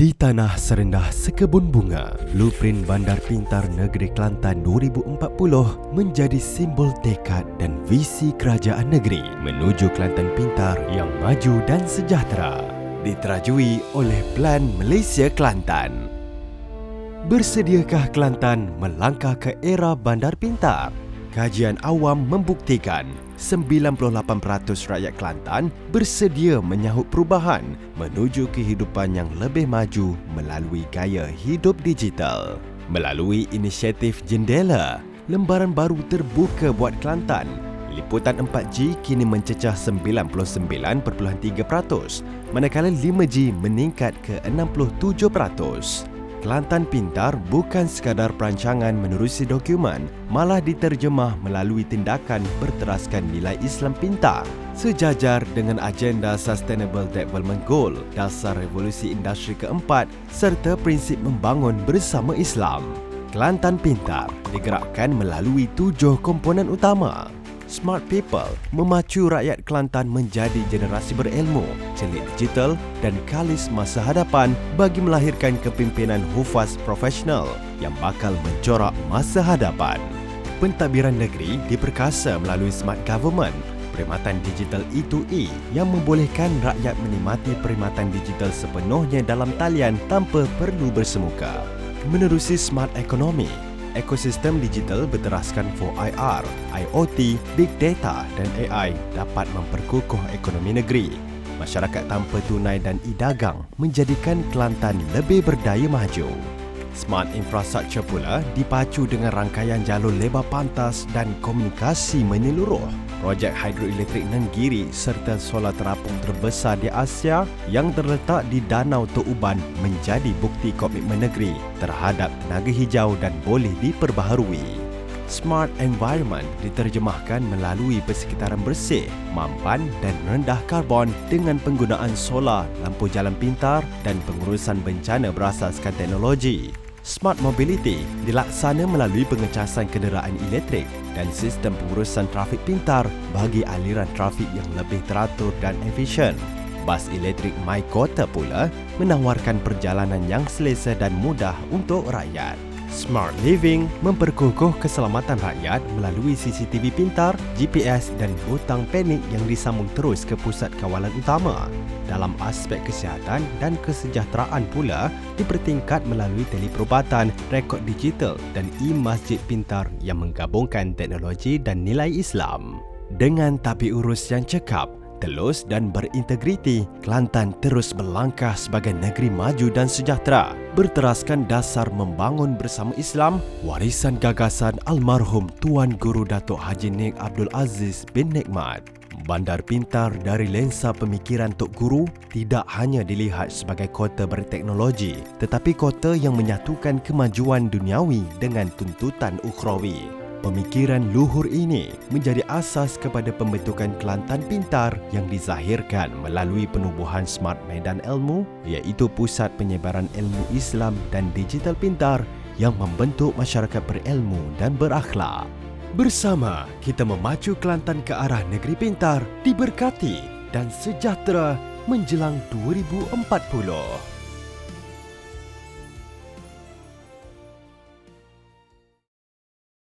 Di tanah serendah sekebun bunga, blueprint Bandar Pintar Negeri Kelantan 2040 menjadi simbol tekad dan visi kerajaan negeri menuju Kelantan pintar yang maju dan sejahtera. Diterajui oleh Plan Malaysia Kelantan. Bersediakah Kelantan melangkah ke era Bandar Pintar? Kajian awam membuktikan 98% rakyat Kelantan bersedia menyahut perubahan menuju kehidupan yang lebih maju melalui gaya hidup digital. Melalui inisiatif Jendela, lembaran baru terbuka buat Kelantan. Liputan 4G kini mencecah 99.3%, manakala 5G meningkat ke 67%. Kelantan Pintar bukan sekadar perancangan menerusi dokumen, malah diterjemah melalui tindakan berteraskan nilai Islam pintar. Sejajar dengan agenda Sustainable Development Goal, dasar revolusi industri keempat serta prinsip membangun bersama Islam. Kelantan Pintar digerakkan melalui 7 komponen utama. Smart People memacu rakyat Kelantan menjadi generasi berilmu, celik digital dan kalis masa hadapan bagi melahirkan kepimpinan hufaz profesional yang bakal mencorak masa hadapan. Pentadbiran negeri diperkasa melalui Smart Government, perkhidmatan digital E2E yang membolehkan rakyat menikmati perkhidmatan digital sepenuhnya dalam talian tanpa perlu bersemuka. Menerusi Smart Economy, ekosistem digital berteraskan 4IR, IoT, Big Data dan AI dapat memperkukuh ekonomi negeri. Masyarakat tanpa tunai dan e-dagang menjadikan Kelantan lebih berdaya maju. Smart Infrastructure pula dipacu dengan rangkaian jalur lebar pantas dan komunikasi menyeluruh. Projek hidroelektrik Nenggiri serta solar terapung terbesar di Asia yang terletak di Danau Tok Uban menjadi bukti komitmen negeri terhadap tenaga hijau dan boleh diperbaharui. Smart Environment diterjemahkan melalui persekitaran bersih, mampan dan rendah karbon dengan penggunaan solar, lampu jalan pintar dan pengurusan bencana berasaskan teknologi. Smart Mobility dilaksana melalui pengecasan kenderaan elektrik dan sistem pengurusan trafik pintar bagi aliran trafik yang lebih teratur dan efisien. Bas elektrik MyKota pula menawarkan perjalanan yang selesa dan mudah untuk rakyat. Smart Living memperkukuh keselamatan rakyat melalui CCTV pintar, GPS dan butang panik yang disambung terus ke pusat kawalan utama. Dalam aspek kesihatan dan kesejahteraan pula dipertingkat melalui teleperubatan, rekod digital dan e-masjid pintar yang menggabungkan teknologi dan nilai Islam. Dengan tabi urus yang cekap, telus dan berintegriti, Kelantan terus melangkah sebagai negeri maju dan sejahtera, berteraskan dasar membangun bersama Islam, warisan gagasan almarhum Tuan Guru Datuk Haji Nik Abdul Aziz bin Nikmat. Bandar Pintar dari lensa pemikiran Tok Guru tidak hanya dilihat sebagai kota berteknologi, tetapi kota yang menyatukan kemajuan duniawi dengan tuntutan ukhrawi. Pemikiran luhur ini menjadi asas kepada pembentukan Kelantan Pintar yang dizahirkan melalui penubuhan Smart Medan Ilmu, iaitu pusat penyebaran ilmu Islam dan digital pintar yang membentuk masyarakat berilmu dan berakhlak. Bersama, kita memacu Kelantan ke arah negeri pintar, diberkati dan sejahtera menjelang 2040.